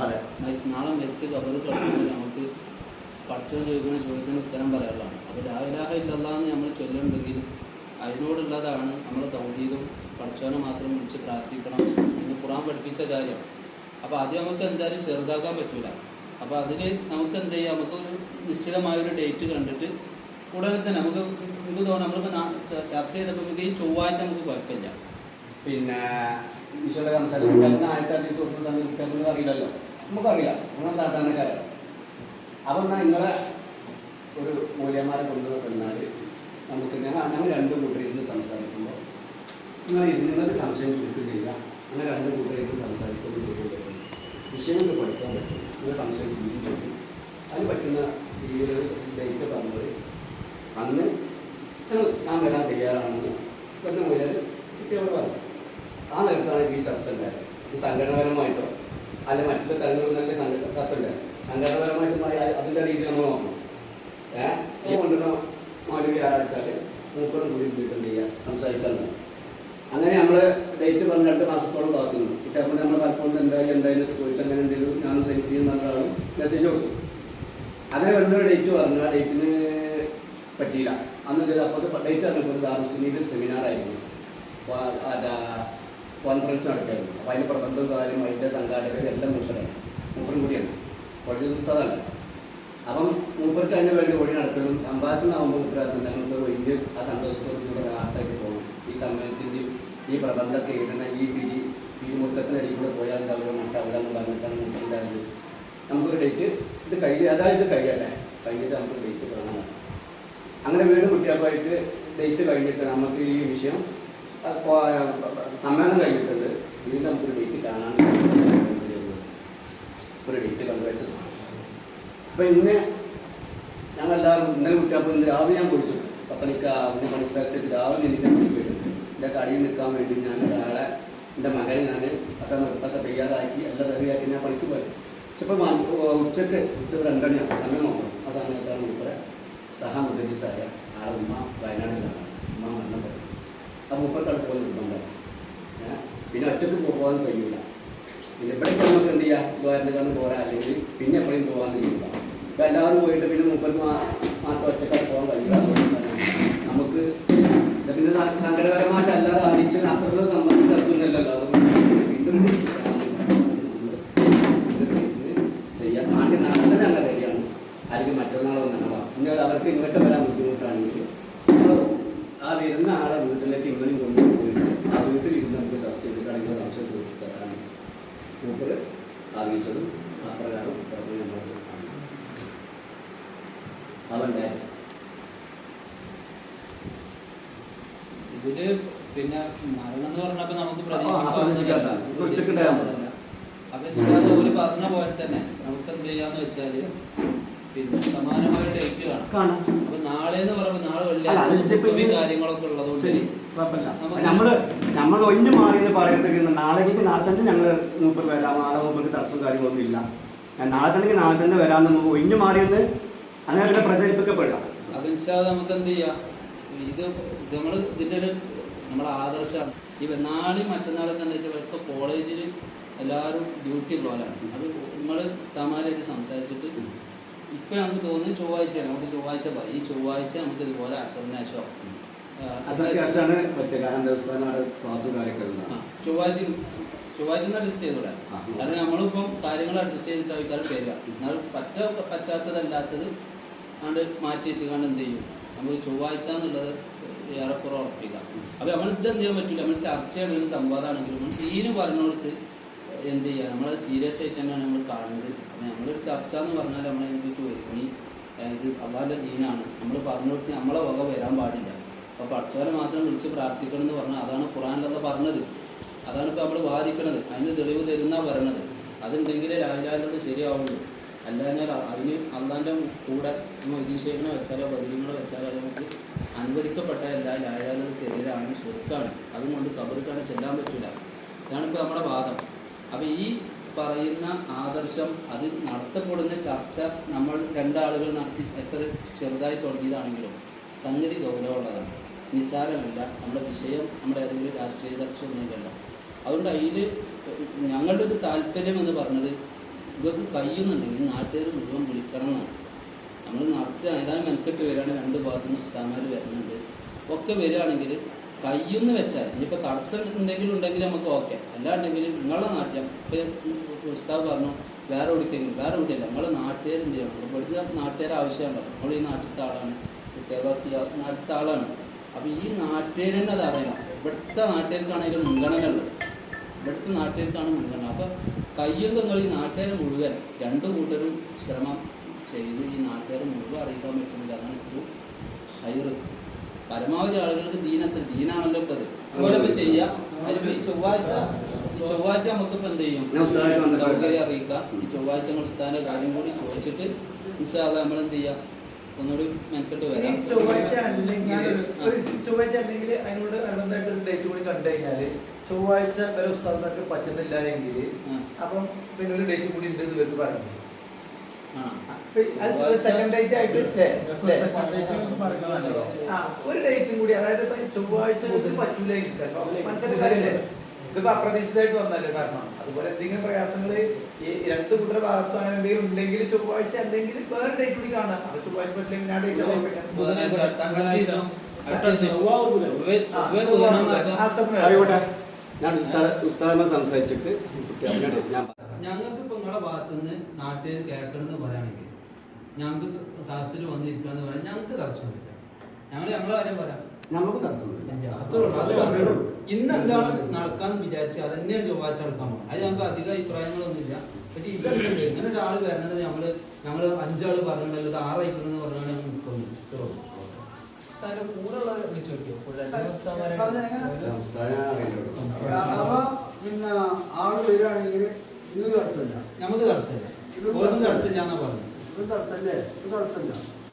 നാളെ മരിച്ച് കബറ് കിടക്കുമ്പോൾ നമുക്ക് പഠിച്ചോൻ ചോദിക്കുന്ന ചോദ്യത്തിന് ഉത്തരം പറയാനുള്ളതാണ്. അപ്പോൾ ലാ ഇലാഹ ഇല്ലല്ലാഹ് എന്ന് നമ്മൾ ചൊല്ലുന്നുണ്ടെങ്കിൽ അതിനോടുള്ളതാണ് നമ്മൾ തൗഹീദും പഠിച്ചോനെ മാത്രം വിളിച്ച് പ്രാർത്ഥിക്കണം എന്ന് ഖുർആൻ പഠിപ്പിച്ച കാര്യം. അപ്പോൾ അത് നമുക്ക് എന്തായാലും ചെറുതാക്കാൻ പറ്റില്ല. അപ്പോൾ അതിന് നമുക്ക് എന്ത് ചെയ്യാം, നമുക്കൊരു നിശ്ചിതമായൊരു ഡേറ്റ് കണ്ടിട്ട് ഉടനെ തന്നെ നമുക്ക് എനിക്ക് തോന്നുന്നു നമ്മളിപ്പോൾ ചർച്ച ചെയ്തപ്പോൾ നമുക്ക് ഈ ചൊവ്വാഴ്ച നമുക്ക് കുഴപ്പമില്ല. പിന്നെ ഈശോയുടെ സംസാരിക്കുന്ന അറിയില്ലല്ലോ, നമുക്കറിയില്ല, നമ്മൾ സാധാരണക്കാരാണ്. അപ്പം എന്നാൽ നിങ്ങളെ ഒരു മൂല്യന്മാരെ കൊണ്ടുവന്നാൽ നമുക്ക് ഞങ്ങൾ രണ്ട് കൂട്ടരിന്ന് സംസാരിക്കുമ്പോൾ നിങ്ങൾക്ക് സംശയം ചോദിക്കുന്നില്ല, അങ്ങനെ രണ്ട് കൂട്ടരിന്ന് സംസാരിക്കുമ്പോൾ വിഷയങ്ങൾ പഠിക്കാൻ പറ്റും, നിങ്ങൾ സംശയം ചോദിച്ചു അതിന് പറ്റുന്ന ഈ ഒരു ഡേറ്റ് പറഞ്ഞത് അന്ന് ഞാൻ വരാൻ തയ്യാറാണെന്ന് പെട്ടെന്ന് മുതൽ കുട്ടിയോട് പറഞ്ഞു. ആ നിലത്താണ് ഈ ചർച്ച ഉണ്ടായത്. ഇത് സംഘടനാപരമായിട്ടോ അല്ലെ മറ്റുള്ള തലങ്ങളിലൊക്കെ ചർച്ച ഉണ്ടായത്. സംഘടനാപരമായിട്ടും അതിൻ്റെ രീതി നമ്മൾ നോക്കണം. ഈ കൊണ്ടുവന്ന മാനവി ആരാച്ചാൽ മൂപ്പറും കൂടി വീട്ടിൽ എന്ത് ചെയ്യുക സംസാരിക്കാൻ. അങ്ങനെ നമ്മൾ ഡേറ്റ് പറഞ്ഞ് 2 മാസത്തോളം കാത്തുന്നു. കുട്ടികൾ നമ്മൾ പലപ്പോഴും എന്തായാലും ചോദിച്ചങ്ങനെ എന്തെങ്കിലും ഞാനും സെലക്ട് ചെയ്യുന്ന മെസ്സേജ് കൊടുത്തു. അങ്ങനെ വരുന്നൊരു ഡേറ്റ് പറഞ്ഞു. ആ ഡേറ്റിന് പറ്റിയില്ല. അന്ന് അപ്പോൾ ഡേറ്റ് പറഞ്ഞപ്പോൾ ദാറുസുന്നീൽ സെമിനാറായിരുന്നു, കോൺഫറൻസ് നടക്കായിരുന്നു. അപ്പോൾ അതിൻ്റെ പ്രബന്ധവും കാര്യം അതിൻ്റെ സംഘാടകർ എല്ലാം മൂപ്പറും കൂടിയാണ്, കോളേജ് പുസ്തകമല്ല. അപ്പം മൂപ്പർക്ക് അതിന് വേണ്ടി ഓടി നടക്കണം. സമ്പാദത്തിനാകുമ്പോൾ മൂപ്പരാകുന്നത് ഞങ്ങൾക്ക് വലിയ ആ സന്തോഷത്തോടു കൂടെ യാത്രയ്ക്ക് പോകണം. ഈ സമ്മേളനത്തിൻ്റെ ഈ പ്രബന്ധമൊക്കെ എഴുതുന്ന ഈ പിരിമുറുക്കത്തിനടിയിൽ കൂടെ പോയാൽ അവിടെ മറ്റവിടെന്ന് പറഞ്ഞിട്ടാണ് മൂപ്പറുണ്ടായിരുന്നത്. നമുക്കൊരു ഡേറ്റ് ഇത് അതായത് കഴിയട്ടെ, കഴിഞ്ഞിട്ട് നമുക്ക് ഡേറ്റ് കാണാൻ. അങ്ങനെ വീട് കുട്ടികൾക്കായിട്ട് ഡേറ്റ് കഴിഞ്ഞിട്ട് നമുക്ക് ഈ വിഷയം സമ്മേളനം കഴിഞ്ഞിട്ടുണ്ട്. വീണ്ടും നമുക്കൊരു ഡേറ്റ് കാണാൻ ഒരു ഡേറ്റ് കണ്ടുവച്ചത്. അപ്പോൾ ഇന്ന് ഞങ്ങളെല്ലാവരും ഇന്നലെ കുട്ടിയപ്പോൾ ഇന്ന് രാവിലെ ഞാൻ കുടിച്ചു 10 മണിക്ക് അതിൻ്റെ പണിസ്ഥലത്തേക്ക് രാവിലെ എനിക്ക് പോയിട്ടുണ്ട്. എൻ്റെ കടയിൽ നിൽക്കാൻ വേണ്ടി ഞാൻ ഒരാളെ എൻ്റെ മകനെ ഞാൻ അത്ര നൃത്തമൊക്കെ തയ്യാറാക്കി എല്ലാം റെഡിയാക്കി ഞാൻ പണിക്ക് പോയത്. പക്ഷെ ഇപ്പോൾ ഉച്ചക്ക് 2 മണിയാണ് സമയം നോക്കണം. ആ സമയത്താണ് മൂപ്പരെ സഹമുദ്രീസായ ആളെ ഉമ്മ വയനാട്ടിലാണ്. ഉമ്മ മരണപ്പെട്ടു. ആ മൂപ്പർക്കാണ് പോയി നിർബന്ധം. പിന്നെ ഒറ്റക്ക് പോകാൻ കഴിയില്ല. പിന്നെ എപ്പോഴേക്കും നമുക്ക് എന്ത് ചെയ്യാം, ഗവൺമെൻറ് പോരാ, അല്ലെങ്കിൽ പിന്നെ എപ്പോഴും പോകാൻ കഴിയില്ല. അപ്പോൾ എല്ലാവരും പോയിട്ട് പിന്നെ മൂപ്പർക്ക് മാത്രം ഒറ്റക്കാർ പോകാൻ കഴിയില്ല. നമുക്ക് പിന്നെ സങ്കടകരമായിട്ട് അല്ലാതെ അറിയിച്ചത് അത്രയുള്ള സംബന്ധിച്ച് അർജുനല്ലോ. അതുകൊണ്ട് വീണ്ടും ചെയ്യാൻ ആദ്യം നാളെ ഞങ്ങൾ റെഡിയാണ്, അല്ലെങ്കിൽ മറ്റന്നാളോ ഞങ്ങളാണ്. ഇങ്ങനെ അവർക്ക് ഇങ്ങോട്ട് വരാൻ ബുദ്ധിമുട്ടാണെങ്കിൽ ആ വരുന്ന ആളെ വീട്ടിലേക്ക് ഇങ്ങനെയും കൊണ്ടുപോയിട്ട് ആ വീട്ടിലിരുന്ന് നമുക്ക് ചർച്ച ചെയ്തിട്ടാണെങ്കിൽ സംശയം തീർത്താറാണ് മൂപ്പർ അറിയിച്ചതും അപ്രകാരം അവൻ്റെ ഇതില് പിന്നെ മരണം എന്ന് പറഞ്ഞപ്പോ നമുക്ക് ഒരു പറഞ്ഞ പോലെ തന്നെ നമുക്ക് എന്ത് ചെയ്യാന്ന് വെച്ചാല് പിന്നെ സമാനമായ ഡേറ്റ് കാണാം. അപ്പൊ നാളെ എന്ന് പറയുമ്പോൾ നാളെ വെള്ളിയാഴ്ച കാര്യങ്ങളൊക്കെ ഉള്ളതുകൊണ്ട് നമ്മൾ ഒഴിഞ്ഞു മാറിയെന്ന് പറയുന്നത് നാളേക്ക് നാളെ തന്നെ ഞങ്ങൾ മൂപ്പർ വരാം. നാളെ മൂപ്പർക്ക് തടസ്സവും കാര്യങ്ങളൊന്നും ഇല്ല. നാളെ തന്നെ വരാൻ നമുക്ക് ഒഴിഞ്ഞു മാറിയെന്ന് അങ്ങനെ പ്രചരിപ്പിക്കപ്പെടാം. അപ്പൊ നമുക്ക് എന്ത് ചെയ്യാം, ഇത് നമ്മൾ ഇതിൻ്റെ ഒരു നമ്മളെ ആദർശമാണ്. ഈ നാളെയും മറ്റന്നാളൊക്കെ എന്താ വെച്ചാൽ ഇപ്പോൾ കോളേജിൽ എല്ലാവരും ഡ്യൂട്ടി പോലാണ്. അത് നിങ്ങൾ തമാരായിട്ട് സംസാരിച്ചിട്ട് ഇപ്പം നമുക്ക് തോന്നുന്നു ചൊവ്വാഴ്ചയാണ്. നമുക്ക് ചൊവ്വാഴ്ച പറയും. ഈ ചൊവ്വാഴ്ച നമുക്ക് ഇതുപോലെ അസറിനാശോ ചൊവ്വാഴ്ച അഡ്ജസ്റ്റ് ചെയ്തോടെ. കാരണം നമ്മളിപ്പം കാര്യങ്ങൾ അഡ്ജസ്റ്റ് ചെയ്തിട്ട് ആൾക്കാർ വരിക. എന്നാലും പറ്റാത്തതല്ലാത്തത് ആണ്ട് മാറ്റി വെച്ച് കണ്ട് എന്ത് ചെയ്യും, നമുക്ക് ചൊവ്വാഴ്ച എന്നുള്ളത് ഏറെക്കുറെ ഉറപ്പിക്കാം. അപ്പോൾ നമ്മൾ ഇത് എന്ത് ചെയ്യാൻ പറ്റില്ല. നമ്മൾ ചർച്ചയാണെങ്കിലും സംവാദമാണെങ്കിലും നമ്മൾ തീരെ പറഞ്ഞുകൊടുത്ത് എന്ത് ചെയ്യുക, നമ്മൾ സീരിയസ് ആയിട്ട് തന്നെയാണ് നമ്മൾ കാണുന്നത്. അപ്പോൾ നമ്മളൊരു ചർച്ച എന്ന് പറഞ്ഞാൽ നമ്മളനുസരിച്ച് ഒരുങ്ങി ഇത് അള്ളാൻ്റെ ദീനാണ്. നമ്മൾ പറഞ്ഞു കൊടുത്ത് നമ്മളെ വക വരാൻ പാടില്ല. അപ്പോൾ പഠിച്ചവരെ മാത്രം വിളിച്ച് പ്രാർത്ഥിക്കണം എന്ന് പറഞ്ഞാൽ അതാണ് ഖുർആനിലൊക്കെ പറഞ്ഞത്. അതാണ് ഇപ്പോൾ നമ്മൾ വാദിക്കണത്. അതിന് തെളിവ് തരുന്നാണ് പറയണത്. അതുണ്ടെങ്കിലേ ലായിലായത് ശരിയാവുള്ളൂ. അല്ലാഞ്ഞാൽ അതിന് അള്ളാൻ്റെ കൂടെ വിദേശീകരണ വെച്ചാലോ ബദിരിങ്ങളോ വെച്ചാലോ അത് നമുക്ക് അനുവദിക്കപ്പെട്ട എല്ലാ ലായിലായതിനെതിരാണ്, ശിർക്കാണ്. അതുകൊണ്ട് കബറിക്കാണ് ചെല്ലാൻ പറ്റില്ല. ഇതാണിപ്പോൾ നമ്മുടെ വാദം. അപ്പോൾ ഈ പറയുന്ന ആദർശം അത് നടത്തപ്പെടുന്ന ചർച്ച നമ്മൾ 2 ആളുകൾ നടത്തി എത്ര ചെറുതായി തുടങ്ങിയതാണെങ്കിലും സംഗതി ഗൗരവമുള്ളതാണ്, നിസ്സാരമല്ല. നമ്മുടെ വിഷയം നമ്മുടെ ഏതെങ്കിലും രാഷ്ട്രീയ ചർച്ച ഒന്നുമില്ലല്ലോ. അതുകൊണ്ട് അതിൽ ഞങ്ങളുടെ ഒരു താല്പര്യം എന്ന് പറഞ്ഞത് ഇതൊക്കെ കഴിയുന്നുണ്ടെങ്കിൽ നാട്ടുകാർ മുഴുവൻ വിളിക്കണം എന്നാണ്. നമ്മൾ നിറച്ച് ഏതാനും മെനക്കെട്ട് വരികയാണ്, 2 ഭാഗത്തുനിന്ന് ഉസ്താദ്മാർ വരുന്നുണ്ട്. ഒക്കെ വരികയാണെങ്കിൽ കയ്യൊന്ന് വെച്ചാൽ ഇനിയിപ്പോൾ തടസ്സം എന്തെങ്കിലും ഉണ്ടെങ്കിൽ നമുക്ക് ഓക്കെ, അല്ലാണ്ടെങ്കിൽ നിങ്ങളുടെ നാട്ടിൽ ഇപ്പോൾ ഉസ്താദ് പറഞ്ഞു വേറെ എവിടേക്കെങ്കിലും വേറെ എവിടെയല്ല, നിങ്ങളെ നാട്ടുകാരും ചെയ്യണം. ഇവിടുത്തെ നാട്ടുകാർ ആവശ്യമുണ്ടോ, നമ്മൾ ഈ നാട്ടിലത്തെ ആളാണ്, കുട്ടികളൊക്കെ നാട്ടിലത്തെ ആളാണ്. അപ്പോൾ ഈ നാട്ടുകാർ തന്നെ അത് അറിയണം. ഇവിടുത്തെ നാട്ടുകാർക്കാണെങ്കിലും മുൻഗണന ഉള്ളത്, ഇവിടുത്തെ നാട്ടുകാർക്കാണ് മുൻഗണന. അപ്പോൾ കയ്യൊക്കെ നിങ്ങൾ ഈ നാട്ടുകാർ മുഴുവൻ 2 കൂട്ടരും ശ്രമം ചെയ്ത് ഈ നാട്ടുകാർ മുഴുവൻ അറിയിക്കാൻ പറ്റുന്നില്ല. അതാണ് ഏറ്റവും ഹൈറ്. പരമാവധി ആളുകൾക്ക് ദീനാണല്ലോ ഇപ്പോൾ അത് അതുപോലെ ഇപ്പോൾ ചെയ്യാം. അതിപ്പോൾ ഈ ചൊവ്വാഴ്ച നമുക്കിപ്പോൾ എന്ത് ചെയ്യും, സൗകര്യം അറിയിക്കാം. ഈ ചൊവ്വാഴ്ച നമ്മൾ ഉസ്താദിൻ്റെ കാര്യം കൂടി ചോദിച്ചിട്ട് ഇൻഷാ അല്ലാഹ് നമ്മൾ എന്ത് ചെയ്യാം, ഒന്നുകൂടി മെനക്കെട്ട് വരാം. ചൊവ്വാഴ്ച അല്ലെങ്കിൽ അതിനോട് അനുബന്ധമായിട്ട് ഒരു ഡേറ്റ് കൂടി കണ്ടു കഴിഞ്ഞാൽ ചൊവ്വാഴ്ച വരെ ഉസ്താദിനൊക്കെ പറ്റുന്നില്ല എങ്കിൽ അപ്പം പിന്നെ ഒരു ഡേറ്റ് കൂടി ഉണ്ട് എന്ന് പറഞ്ഞു. സെക്കൻഡ് ഡേറ്റ് ആയിട്ട് ഒരു ഡേറ്റും കൂടി, അതായത് ചൊവ്വാഴ്ച പറ്റൂല മനസ്സിലായില്ലേ. ഇതിപ്പോ അപ്രതീക്ഷിതമായിട്ട് വന്നല്ലേ കാരണം. അതുപോലെ എന്തെങ്കിലും പ്രയാസങ്ങൾ ഈ 2 കൂട്ടരുടെ ഭാഗത്ത് അങ്ങനെ എന്തെങ്കിലും ഉണ്ടെങ്കിൽ ചൊവ്വാഴ്ച അല്ലെങ്കിൽ വേറെ ഡേറ്റ് കൂടി കാണാം. അപ്പൊ ചൊവ്വാഴ്ച പറ്റില്ലെങ്കിൽ ആ ഡേറ്റ് ഞാൻ ഉസ്താദിനെ സംസാരിച്ചിട്ട് ഞങ്ങൾക്ക് ഇപ്പൊ നിങ്ങളുടെ ഭാഗത്തുനിന്ന് നാട്ടുകാർ കേൾക്കണമെന്ന് പറയുകയാണെങ്കിൽ ഞങ്ങൾക്ക് സാഹസിൽ വന്നിരിക്കണമെന്ന് പറയാൻ ഞങ്ങൾക്ക് തടസ്സമില്ല. ഞങ്ങളെ കാര്യം പറയാം, നമുക്ക് തടസ്സമില്ല. അത് പറഞ്ഞു. ഇന്ന് എന്താണ് നടക്കാൻ വിചാരിച്ചത് അത് തന്നെയാണ് ചൊവ്വാഴ്ച നടക്കാൻ പോകുന്നത്. അത് ഞങ്ങൾക്ക് അധികം അഭിപ്രായങ്ങളൊന്നുമില്ല. പക്ഷെ ഇതുണ്ട് ഇങ്ങനെ ഒരാൾ വരുന്നത് ഞങ്ങൾ 5 ആള് പറഞ്ഞിട്ടുണ്ടല്ലോ, ഇത് 6 ആയിക്കണമെന്ന് പറഞ്ഞാൽ ഞങ്ങൾ നിൽക്കുന്നു. പിന്നെ ആള് വരികയാണെങ്കിൽ ഇത് തടസ്സമില്ല, നമുക്ക് തടസ്സമില്ല, ഒരു തടസ്സമില്ല എന്നാ പറഞ്ഞു. ഇത് തടസ്സമില്ല.